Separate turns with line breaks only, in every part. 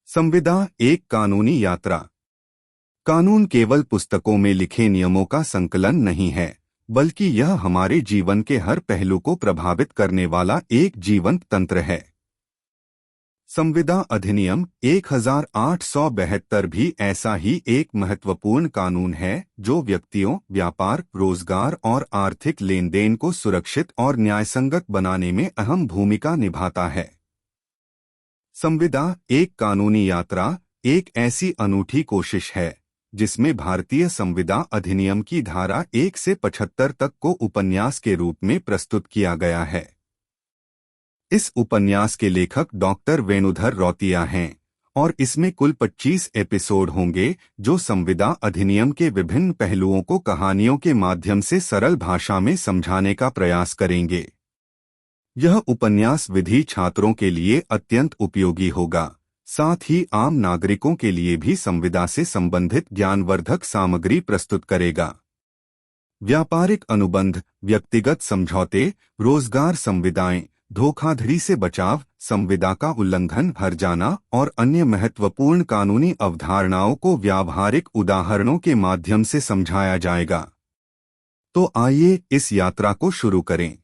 संविदा एक कानूनी यात्रा। कानून केवल पुस्तकों में लिखे नियमों का संकलन नहीं है, बल्कि यह हमारे जीवन के हर पहलू को प्रभावित करने वाला एक जीवंत तंत्र है। संविदा अधिनियम 1872 भी ऐसा ही एक महत्वपूर्ण कानून है जो व्यक्तियों, व्यापार, रोजगार और आर्थिक लेनदेन को सुरक्षित और न्यायसंगत बनाने में अहम भूमिका निभाता है। संविदा एक कानूनी यात्रा एक ऐसी अनूठी कोशिश है जिसमें भारतीय संविदा अधिनियम की धारा 1 से 75 तक को उपन्यास के रूप में प्रस्तुत किया गया है। इस उपन्यास के लेखक डॉक्टर वेणुधर रौतिया हैं और इसमें कुल 25 एपिसोड होंगे जो संविदा अधिनियम के विभिन्न पहलुओं को कहानियों के माध्यम से सरल भाषा में समझाने का प्रयास करेंगे। यह उपन्यास विधि छात्रों के लिए अत्यंत उपयोगी होगा, साथ ही आम नागरिकों के लिए भी संविदा से संबंधित ज्ञानवर्धक सामग्री प्रस्तुत करेगा। व्यापारिक अनुबंध, व्यक्तिगत समझौते, रोजगार संविदाएं, धोखाधड़ी से बचाव, संविदा का उल्लंघन, हर्जाना और अन्य महत्वपूर्ण कानूनी अवधारणाओं को व्यावहारिक उदाहरणों के माध्यम से समझाया जाएगा। तो आइए इस यात्रा को शुरू करें।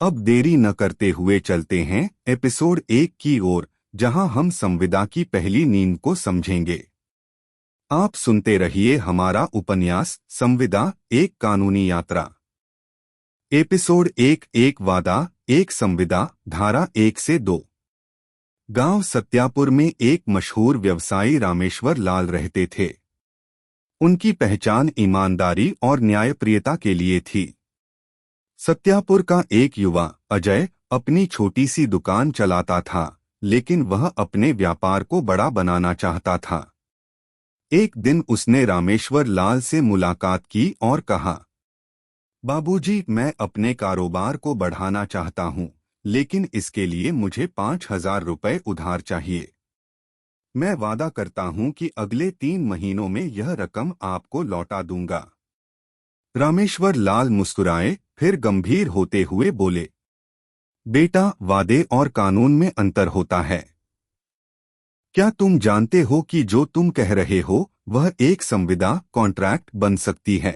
अब देरी न करते हुए चलते हैं एपिसोड 1 की ओर, जहां हम संविदा की पहली नींव को समझेंगे। आप सुनते रहिए हमारा उपन्यास संविदा एक कानूनी यात्रा। एपिसोड 1 एक वादा एक संविदा। धारा 1 से 2। गांव सत्यापुर में एक मशहूर व्यवसायी रामेश्वर लाल रहते थे। उनकी पहचान ईमानदारी और न्यायप्रियता के लिए थी। सत्यापुर का एक युवा अजय अपनी छोटी सी दुकान चलाता था, लेकिन वह अपने व्यापार को बड़ा बनाना चाहता था। एक दिन उसने रामेश्वर लाल से मुलाकात की और कहा, बाबूजी, मैं अपने कारोबार को बढ़ाना चाहता हूँ, लेकिन इसके लिए मुझे 5,000 रुपये उधार चाहिए। मैं वादा करता हूँ कि अगले 3 महीनों में यह रकम आपको लौटा दूंगा। रामेश्वर लाल मुस्कुराए, फिर गंभीर होते हुए बोले, बेटा, वादे और कानून में अंतर होता है। क्या तुम जानते हो कि जो तुम कह रहे हो वह एक संविदा कॉन्ट्रैक्ट बन सकती है?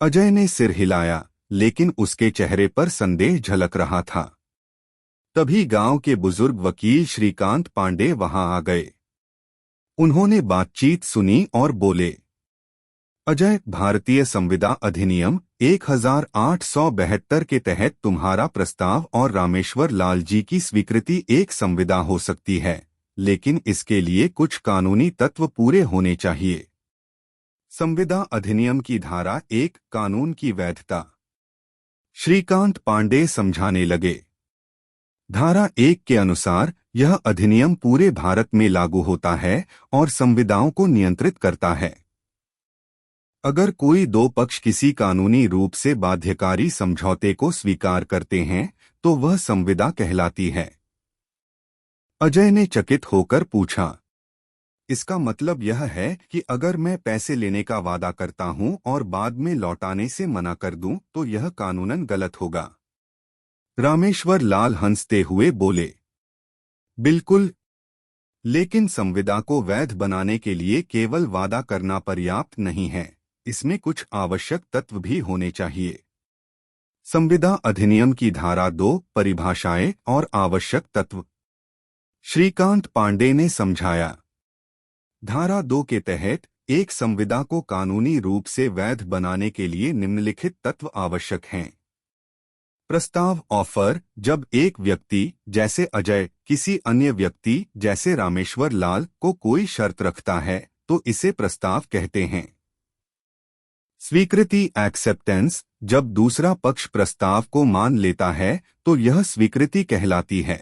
अजय ने सिर हिलाया, लेकिन उसके चेहरे पर संदेह झलक रहा था। तभी गांव के बुजुर्ग वकील श्रीकांत पांडे वहां आ गए। उन्होंने बातचीत सुनी और बोले, अजय, भारतीय संविदा अधिनियम 1872 के तहत तुम्हारा प्रस्ताव और रामेश्वर लाल जी की स्वीकृति एक संविदा हो सकती है, लेकिन इसके लिए कुछ कानूनी तत्व पूरे होने चाहिए। संविदा अधिनियम की धारा 1 कानून की वैधता। श्रीकांत पांडे समझाने लगे। धारा 1 के अनुसार यह अधिनियम पूरे भारत में लागू होता है और संविदाओं को नियंत्रित करता है। अगर कोई दो पक्ष किसी कानूनी रूप से बाध्यकारी समझौते को स्वीकार करते हैं तो वह संविदा कहलाती है। अजय ने चकित होकर पूछा, इसका मतलब यह है कि अगर मैं पैसे लेने का वादा करता हूं और बाद में लौटाने से मना कर दूं तो यह कानूनन गलत होगा? रामेश्वर लाल हंसते हुए बोले, बिल्कुल, लेकिन संविदा को वैध बनाने के लिए केवल वादा करना पर्याप्त नहीं है, इसमें कुछ आवश्यक तत्व भी होने चाहिए। संविदा अधिनियम की धारा 2 परिभाषाएं और आवश्यक तत्व। श्रीकांत पांडे ने समझाया, धारा 2 के तहत एक संविदा को कानूनी रूप से वैध बनाने के लिए निम्नलिखित तत्व आवश्यक हैं। प्रस्ताव ऑफर, जब एक व्यक्ति जैसे अजय किसी अन्य व्यक्ति जैसे रामेश्वर लाल को कोई शर्त रखता है तो इसे प्रस्ताव कहते हैं। स्वीकृति एक्सेप्टेंस, जब दूसरा पक्ष प्रस्ताव को मान लेता है तो यह स्वीकृति कहलाती है।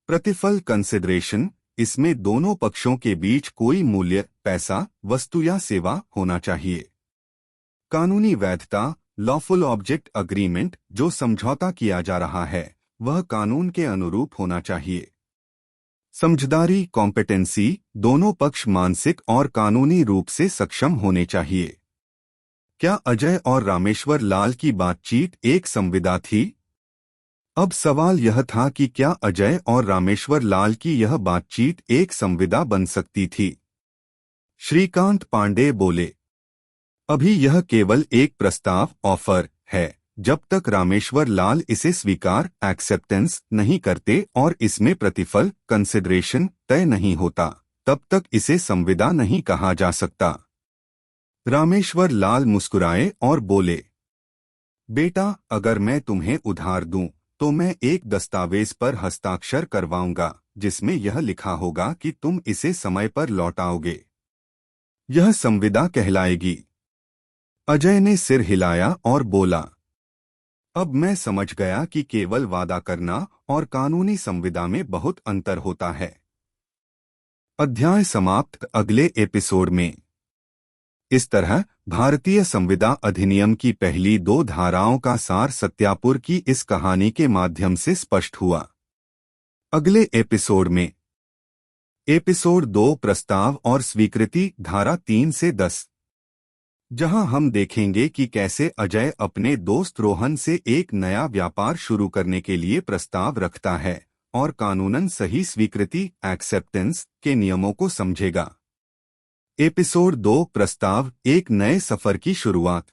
प्रतिफल कंसिडरेशन, इसमें दोनों पक्षों के बीच कोई मूल्य, पैसा, वस्तु या सेवा होना चाहिए। कानूनी वैधता, लॉफुल ऑब्जेक्ट अग्रीमेंट, जो समझौता किया जा रहा है वह कानून के अनुरूप होना चाहिए। समझदारी कॉम्पिटेंसी, दोनों पक्ष मानसिक और कानूनी रूप से सक्षम होने चाहिए। क्या अजय और रामेश्वर लाल की बातचीत एक संविदा थी? अब सवाल यह था कि क्या अजय और रामेश्वर लाल की यह बातचीत एक संविदा बन सकती थी। श्रीकांत पांडे बोले, अभी यह केवल एक प्रस्ताव ऑफर है। जब तक रामेश्वर लाल इसे स्वीकार एक्सेप्टेंस नहीं करते और इसमें प्रतिफल कंसिडरेशन तय नहीं होता, तब तक इसे संविदा नहीं कहा जा सकता। रामेश्वर लाल मुस्कुराए और बोले, बेटा, अगर मैं तुम्हें उधार दूं तो मैं एक दस्तावेज पर हस्ताक्षर करवाऊंगा जिसमें यह लिखा होगा कि तुम इसे समय पर लौटाओगे। यह संविदा कहलाएगी। अजय ने सिर हिलाया और बोला, अब मैं समझ गया कि केवल वादा करना और कानूनी संविदा में बहुत अंतर होता है। अध्याय समाप्त। अगले एपिसोड में इस तरह भारतीय संविदा अधिनियम की पहली 2 धाराओं का सार सत्यापुर की इस कहानी के माध्यम से स्पष्ट हुआ। अगले एपिसोड में एपिसोड 2 प्रस्ताव और स्वीकृति धारा 3 से 10, जहां हम देखेंगे कि कैसे अजय अपने दोस्त रोहन से एक नया व्यापार शुरू करने के लिए प्रस्ताव रखता है और कानूनन सही स्वीकृति एक्सेप्टेंस के नियमों को समझेगा। एपिसोड 2 प्रस्ताव एक नए सफर की शुरुआत।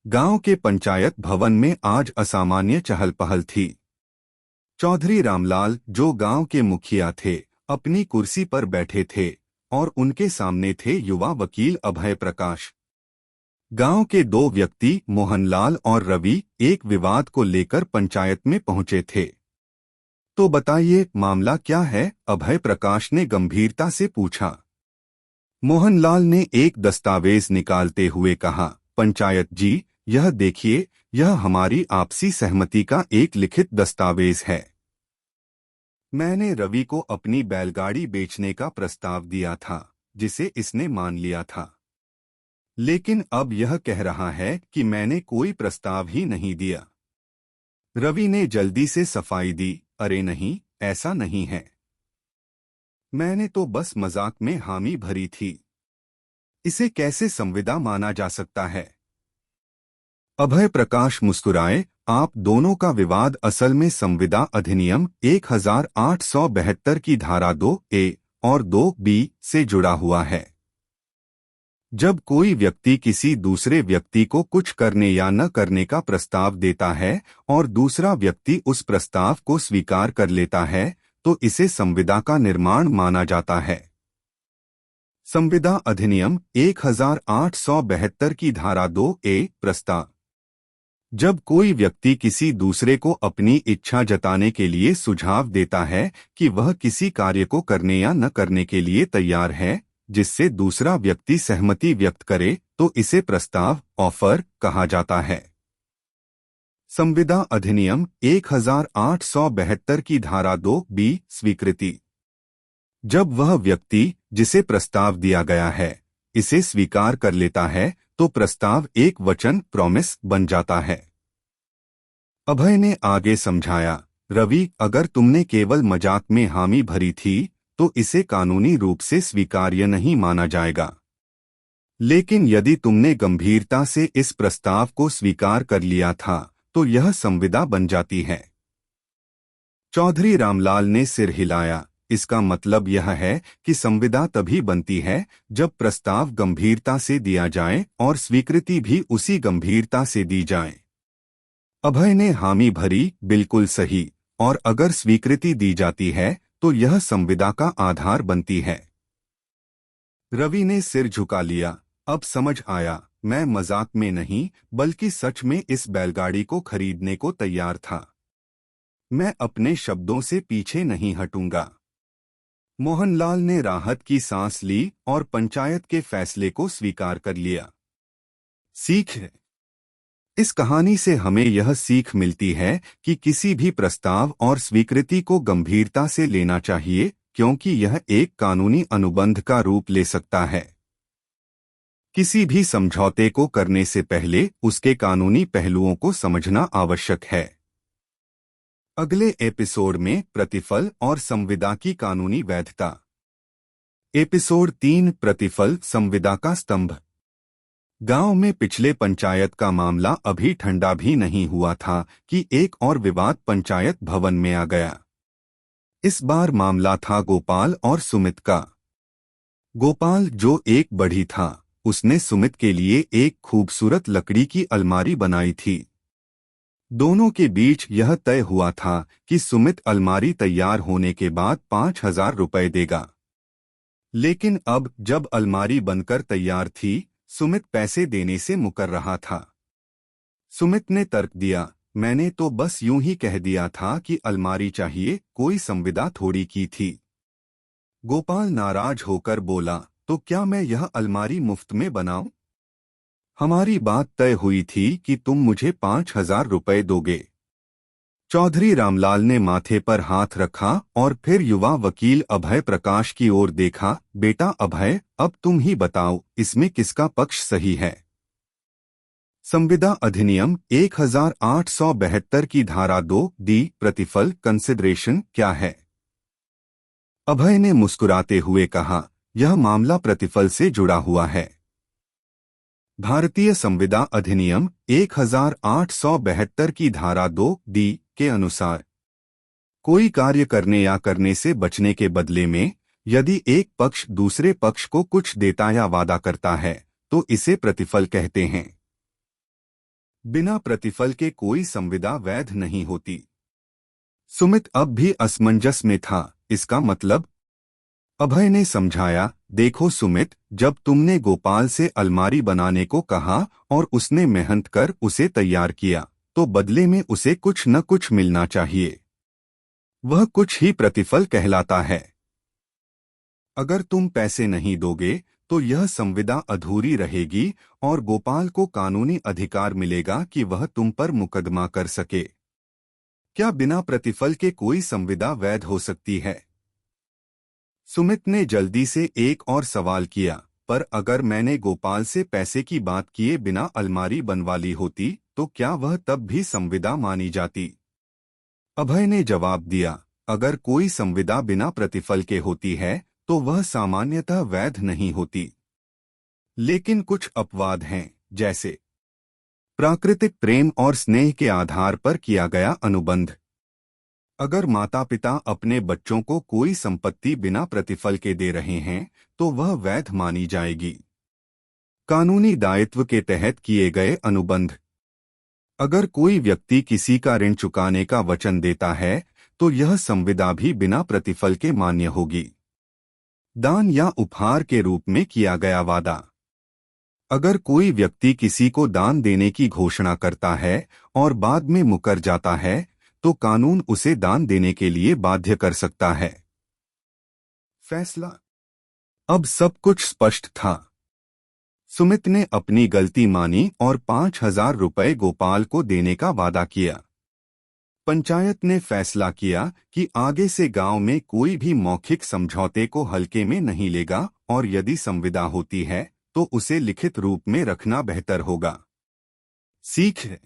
गांव के पंचायत भवन में आज असामान्य चहल पहल थी। चौधरी रामलाल, जो गांव के मुखिया थे, अपनी कुर्सी पर बैठे थे और उनके सामने थे युवा वकील अभय प्रकाश। गांव के 2 व्यक्ति मोहनलाल और रवि एक विवाद को लेकर पंचायत में पहुंचे थे। तो बताइए, मामला क्या है? अभय प्रकाश ने गंभीरता से पूछा। मोहनलाल ने एक दस्तावेज निकालते हुए कहा, पंचायत जी, यह देखिए, यह हमारी आपसी सहमति का एक लिखित दस्तावेज है। मैंने रवि को अपनी बैलगाड़ी बेचने का प्रस्ताव दिया था, जिसे इसने मान लिया था। लेकिन अब यह कह रहा है कि मैंने कोई प्रस्ताव ही नहीं दिया। रवि ने जल्दी से सफाई दी, अरे नहीं, ऐसा नहीं है। मैंने तो बस मजाक में हामी भरी थी। इसे कैसे संविदा माना जा सकता है? अभय प्रकाश मुस्कुराए, आप दोनों का विवाद असल में संविदा अधिनियम 1872 की धारा 2A और 2B से जुड़ा हुआ है। जब कोई व्यक्ति किसी दूसरे व्यक्ति को कुछ करने या न करने का प्रस्ताव देता है और दूसरा व्यक्ति उस प्रस्ताव को स्वीकार कर लेता है, तो इसे संविदा का निर्माण माना जाता है। संविदा अधिनियम 1872 की धारा 2A प्रस्ताव। जब कोई व्यक्ति किसी दूसरे को अपनी इच्छा जताने के लिए सुझाव देता है कि वह किसी कार्य को करने या न करने के लिए तैयार है, जिससे दूसरा व्यक्ति सहमति व्यक्त करे, तो इसे प्रस्ताव ऑफर कहा जाता है। संविदा अधिनियम 1872 की धारा 2B स्वीकृति। जब वह व्यक्ति जिसे प्रस्ताव दिया गया है इसे स्वीकार कर लेता है, तो प्रस्ताव एक वचन प्रॉमिस बन जाता है। अभय ने आगे समझाया, रवि, अगर तुमने केवल मजाक में हामी भरी थी तो इसे कानूनी रूप से स्वीकार्य नहीं माना जाएगा। लेकिन यदि तुमने गंभीरता से इस प्रस्ताव को स्वीकार कर लिया था तो यह संविदा बन जाती है। चौधरी रामलाल ने सिर हिलाया, इसका मतलब यह है कि संविदा तभी बनती है जब प्रस्ताव गंभीरता से दिया जाए और स्वीकृति भी उसी गंभीरता से दी जाए। अभय ने हामी भरी, बिल्कुल सही, और अगर स्वीकृति दी जाती है तो यह संविदा का आधार बनती है। रवि ने सिर झुका लिया, अब समझ आया, मैं मजाक में नहीं बल्कि सच में इस बैलगाड़ी को खरीदने को तैयार था। मैं अपने शब्दों से पीछे नहीं हटूंगा। मोहनलाल ने राहत की सांस ली और पंचायत के फैसले को स्वीकार कर लिया। सीख। इस कहानी से हमें यह सीख मिलती है कि किसी भी प्रस्ताव और स्वीकृति को गंभीरता से लेना चाहिए, क्योंकि यह एक कानूनी अनुबंध का रूप ले सकता है। किसी भी समझौते को करने से पहले उसके कानूनी पहलुओं को समझना आवश्यक है। अगले एपिसोड में प्रतिफल और संविदा की कानूनी वैधता। एपिसोड 3 प्रतिफल संविदा का स्तंभ। गांव में पिछले पंचायत का मामला अभी ठंडा भी नहीं हुआ था कि एक और विवाद पंचायत भवन में आ गया। इस बार मामला था गोपाल और सुमित का। गोपाल, जो एक बढ़ी था, उसने सुमित के लिए एक खूबसूरत लकड़ी की अलमारी बनाई थी। दोनों के बीच यह तय हुआ था कि सुमित अलमारी तैयार होने के बाद 5,000 रुपए देगा। लेकिन अब जब अलमारी बनकर तैयार थी, सुमित पैसे देने से मुकर रहा था। सुमित ने तर्क दिया, मैंने तो बस यूं ही कह दिया था कि अलमारी चाहिए, कोई संविदा थोड़ी की थी। गोपाल नाराज होकर बोला, तो क्या मैं यह अलमारी मुफ्त में बनाऊं? हमारी बात तय हुई थी कि तुम मुझे 5,000 रुपए दोगे। चौधरी रामलाल ने माथे पर हाथ रखा और फिर युवा वकील अभय प्रकाश की ओर देखा। बेटा अभय, अब तुम ही बताओ, इसमें किसका पक्ष सही है? संविदा अधिनियम 1872 की धारा 2D प्रतिफल कंसिडरेशन क्या है? अभय ने मुस्कुराते हुए कहा, यह मामला प्रतिफल से जुड़ा हुआ है। भारतीय संविदा अधिनियम 1872 की धारा 2D के अनुसार कोई कार्य करने या करने से बचने के बदले में यदि एक पक्ष दूसरे पक्ष को कुछ देता या वादा करता है तो इसे प्रतिफल कहते हैं। बिना प्रतिफल के कोई संविदा वैध नहीं होती। सुमित अब भी असमंजस में था। इसका मतलब? अभय ने समझाया, देखो सुमित, जब तुमने गोपाल से अलमारी बनाने को कहा और उसने मेहनत कर उसे तैयार किया, तो बदले में उसे कुछ न कुछ मिलना चाहिए। वह कुछ ही प्रतिफल कहलाता है। अगर तुम पैसे नहीं दोगे तो यह संविदा अधूरी रहेगी और गोपाल को कानूनी अधिकार मिलेगा कि वह तुम पर मुकदमा कर सके। क्या बिना प्रतिफल के कोई संविदा वैध हो सकती है? सुमित ने जल्दी से एक और सवाल किया, पर अगर मैंने गोपाल से पैसे की बात किए बिना अलमारी बनवा ली होती तो क्या वह तब भी संविदा मानी जाती? अभय ने जवाब दिया, अगर कोई संविदा बिना प्रतिफल के होती है तो वह सामान्यतः वैध नहीं होती। लेकिन कुछ अपवाद हैं, जैसे प्राकृतिक प्रेम और स्नेह के आधार पर किया गया अनुबंध। अगर माता पिता अपने बच्चों को कोई संपत्ति बिना प्रतिफल के दे रहे हैं तो वह वैध मानी जाएगी। कानूनी दायित्व के तहत किए गए अनुबंध। अगर कोई व्यक्ति किसी का ऋण चुकाने का वचन देता है तो यह संविदा भी बिना प्रतिफल के मान्य होगी। दान या उपहार के रूप में किया गया वादा। अगर कोई व्यक्ति किसी को दान देने की घोषणा करता है और बाद में मुकर जाता है तो कानून उसे दान देने के लिए बाध्य कर सकता है। फैसला। अब सब कुछ स्पष्ट था। सुमित ने अपनी गलती मानी और 5,000 रुपए गोपाल को देने का वादा किया। पंचायत ने फैसला किया कि आगे से गांव में कोई भी मौखिक समझौते को हल्के में नहीं लेगा और यदि संविदा होती है तो उसे लिखित रूप में रखना बेहतर होगा। सीख है,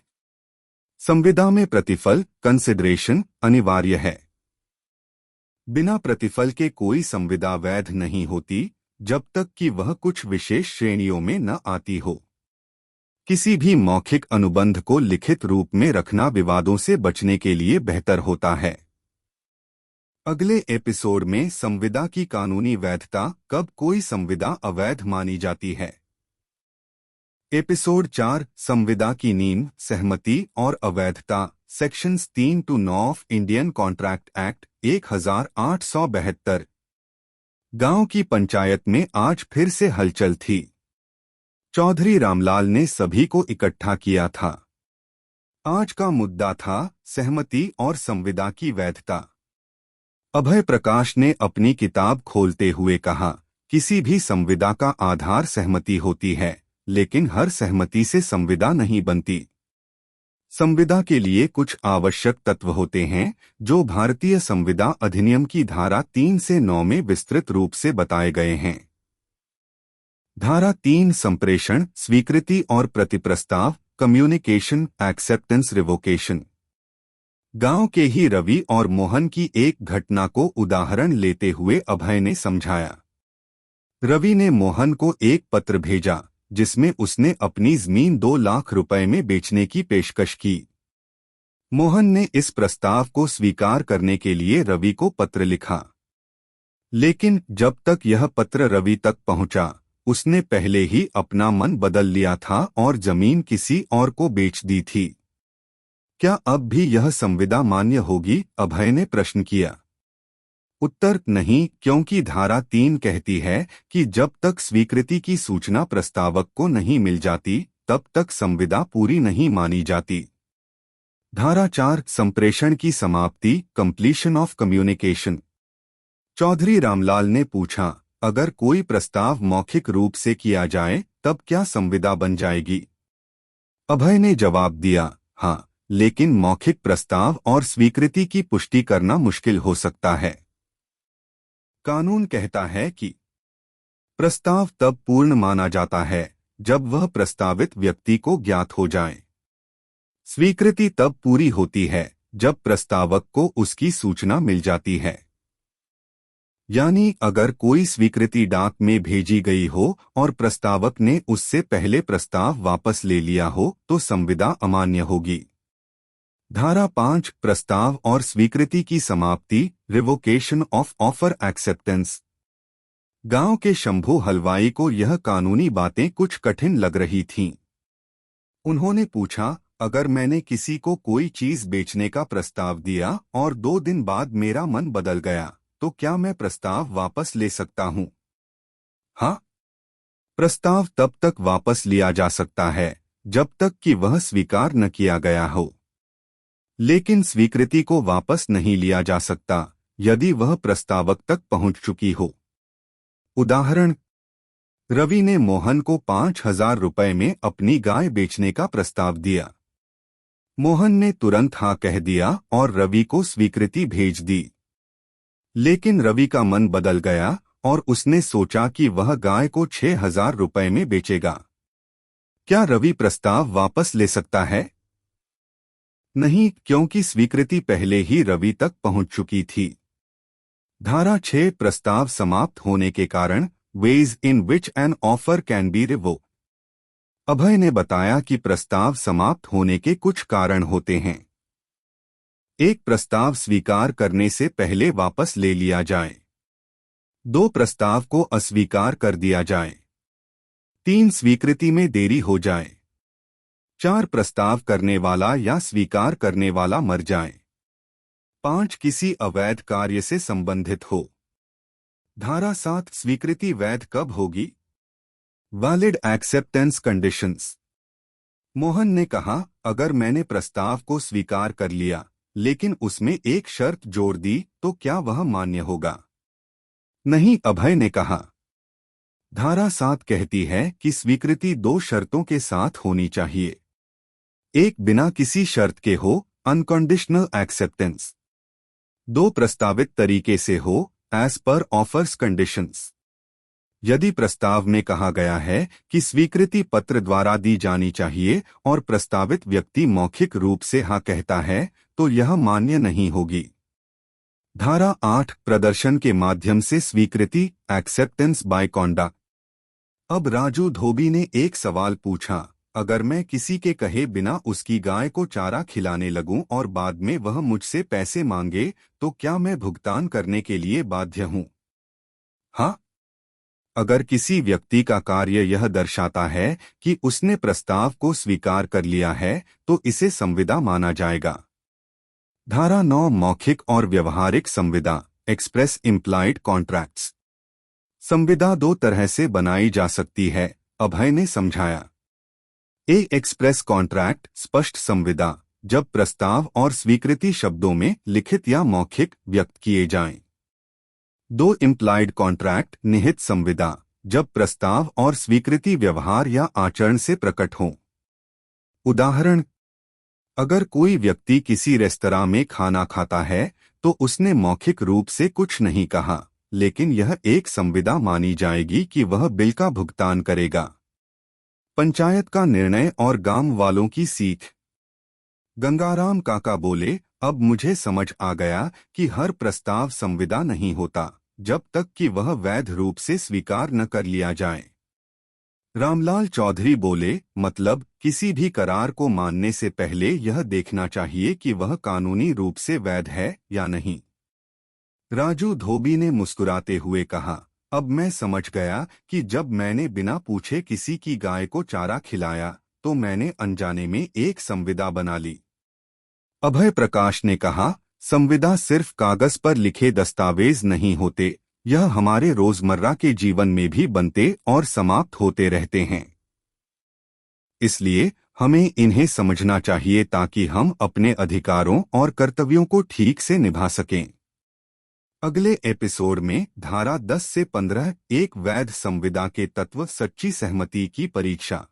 संविदा में प्रतिफल कंसिडरेशन अनिवार्य है। बिना प्रतिफल के कोई संविदा वैध नहीं होती जब तक कि वह कुछ विशेष श्रेणियों में न आती हो। किसी भी मौखिक अनुबंध को लिखित रूप में रखना विवादों से बचने के लिए बेहतर होता है। अगले एपिसोड में संविदा की कानूनी वैधता, कब कोई संविदा अवैध मानी जाती है। एपिसोड 4, संविदा की नींव, सहमति और अवैधता, sections 3 to 9 of Indian contract act 1872। गांव की पंचायत में आज फिर से हलचल थी। चौधरी रामलाल ने सभी को इकट्ठा किया था। आज का मुद्दा था सहमति और संविदा की वैधता। अभय प्रकाश ने अपनी किताब खोलते हुए कहा, किसी भी संविदा का आधार सहमति होती है, लेकिन हर सहमति से संविदा नहीं बनती। संविदा के लिए कुछ आवश्यक तत्व होते हैं जो भारतीय संविदा अधिनियम की धारा 3 से 9 में विस्तृत रूप से बताए गए हैं। धारा 3 संप्रेषण, स्वीकृति और प्रतिप्रस्ताव, कम्युनिकेशन, एक्सेप्टेंस, रिवोकेशन। गांव के ही रवि और मोहन की एक घटना को उदाहरण लेते हुए अभय ने समझाया। रवि ने मोहन को एक पत्र भेजा जिसमें उसने अपनी जमीन 2 लाख रुपए में बेचने की पेशकश की। मोहन ने इस प्रस्ताव को स्वीकार करने के लिए रवि को पत्र लिखा, लेकिन जब तक यह पत्र रवि तक पहुंचा, उसने पहले ही अपना मन बदल लिया था और जमीन किसी और को बेच दी थी। क्या अब भी यह संविदा मान्य होगी? अभय ने प्रश्न किया। उत्तर नहीं, क्योंकि धारा 3 कहती है कि जब तक स्वीकृति की सूचना प्रस्तावक को नहीं मिल जाती, तब तक संविदा पूरी नहीं मानी जाती। धारा 4 संप्रेषण की समाप्ति, completion of communication. Chaudhary Ramlal ने पूछा, अगर कोई प्रस्ताव मौखिक रूप से किया जाए तब क्या संविदा बन जाएगी? अभय ने जवाब दिया, हाँ, लेकिन मौखिक प्रस्ताव और स्वीकृति की पुष्टि करना मुश्किल हो सकता है। कानून कहता है कि प्रस्ताव तब पूर्ण माना जाता है जब वह प्रस्तावित व्यक्ति को ज्ञात हो जाए। स्वीकृति तब पूरी होती है जब प्रस्तावक को उसकी सूचना मिल जाती है। यानी अगर कोई स्वीकृति डाक में भेजी गई हो और प्रस्तावक ने उससे पहले प्रस्ताव वापस ले लिया हो तो संविदा अमान्य होगी। धारा 5 प्रस्ताव और स्वीकृति की समाप्ति, रिवोकेशन ऑफ ऑफर एक्सेप्टेंस। गांव के शंभू हलवाई को यह कानूनी बातें कुछ कठिन लग रही थीं। उन्होंने पूछा, अगर मैंने किसी को कोई चीज बेचने का प्रस्ताव दिया और 2 दिन बाद मेरा मन बदल गया, तो क्या मैं प्रस्ताव वापस ले सकता हूं? हाँ, प्रस्ताव तब तक वापस लिया जा सकता है जब तक कि वह स्वीकार न किया गया हो, लेकिन स्वीकृति को वापस नहीं लिया जा सकता यदि वह प्रस्तावक तक पहुंच चुकी हो। उदाहरण, रवि ने मोहन को 5,000 रुपए में अपनी गाय बेचने का प्रस्ताव दिया। मोहन ने तुरंत हाँ कह दिया और रवि को स्वीकृति भेज दी, लेकिन रवि का मन बदल गया और उसने सोचा कि वह गाय को 6,000 रुपए में बेचेगा। क्या रवि प्रस्ताव वापस ले सकता है? नहीं, क्योंकि स्वीकृति पहले ही रवि तक पहुंच चुकी थी। धारा 6 प्रस्ताव समाप्त होने के कारण, ways in which an offer can be revoked. Abhay ने बताया कि प्रस्ताव समाप्त होने के कुछ कारण होते हैं। एक, प्रस्ताव स्वीकार करने से पहले वापस ले लिया जाए। 2, प्रस्ताव को अस्वीकार कर दिया जाए। 3, स्वीकृति में देरी हो जाए। 4, प्रस्ताव करने वाला या स्वीकार करने वाला मर जाए। 5, किसी अवैध कार्य से संबंधित हो। धारा 7 स्वीकृति वैध कब होगी? Valid acceptance conditions. मोहन ने कहा, अगर मैंने प्रस्ताव को स्वीकार कर लिया लेकिन उसमें एक शर्त जोड़ दी तो क्या वह मान्य होगा? नहीं, अभय ने कहा। धारा 7 कहती है कि स्वीकृति 2 शर्तों के साथ होनी चाहिए। 1, बिना किसी शर्त के हो, अनकंडीशनल एक्सेप्टेंस। 2, प्रस्तावित तरीके से हो, एज पर ऑफर्स कंडीशंस। यदि प्रस्ताव में कहा गया है कि स्वीकृति पत्र द्वारा दी जानी चाहिए और प्रस्तावित व्यक्ति मौखिक रूप से हाँ कहता है, तो यह मान्य नहीं होगी। धारा 8 प्रदर्शन के माध्यम से स्वीकृति, एक्सेप्टेंस बाय कॉन्डक्ट। अब राजू धोबी ने एक सवाल पूछा, अगर मैं किसी के कहे बिना उसकी गाय को चारा खिलाने लगूं और बाद में वह मुझसे पैसे मांगे, तो क्या मैं भुगतान करने के लिए बाध्य हूं? हाँ, अगर किसी व्यक्ति का कार्य यह दर्शाता है कि उसने प्रस्ताव को स्वीकार कर लिया है, तो इसे संविदा माना जाएगा। धारा 9 मौखिक और व्यवहारिक संविदा, एक्सप्रेस इम्प्लाइड कॉन्ट्रैक्ट्स। संविदा 2 तरह से बनाई जा सकती है, अभय ने समझाया। एक्सप्रेस कॉन्ट्रैक्ट, स्पष्ट संविदा, जब प्रस्ताव और स्वीकृति शब्दों में लिखित या मौखिक व्यक्त किए जाएं। 2, इम्प्लाइड कॉन्ट्रैक्ट, निहित संविदा, जब प्रस्ताव और स्वीकृति व्यवहार या आचरण से प्रकट हों। उदाहरण, अगर कोई व्यक्ति किसी रेस्तरां में खाना खाता है तो उसने मौखिक रूप से कुछ नहीं कहा, लेकिन यह एक संविदा मानी जाएगी कि वह बिल का भुगतान करेगा। पंचायत का निर्णय और गांव वालों की सीख। गंगाराम काका बोले, अब मुझे समझ आ गया कि हर प्रस्ताव संविदा नहीं होता जब तक कि वह वैध रूप से स्वीकार न कर लिया जाए। रामलाल चौधरी बोले, मतलब किसी भी करार को मानने से पहले यह देखना चाहिए कि वह कानूनी रूप से वैध है या नहीं। राजू धोबी ने मुस्कुराते हुए कहा, अब मैं समझ गया कि जब मैंने बिना पूछे किसी की गाय को चारा खिलाया तो मैंने अनजाने में एक संविदा बना ली। अभय प्रकाश ने कहा, संविदा सिर्फ कागज पर लिखे दस्तावेज नहीं होते, यह हमारे रोजमर्रा के जीवन में भी बनते और समाप्त होते रहते हैं। इसलिए हमें इन्हें समझना चाहिए ताकि हम अपने अधिकारों और कर्तव्यों को ठीक से निभा सकें। अगले एपिसोड में धारा 10 से 15 एक वैध संविदा के तत्व, सच्ची सहमति की परीक्षा।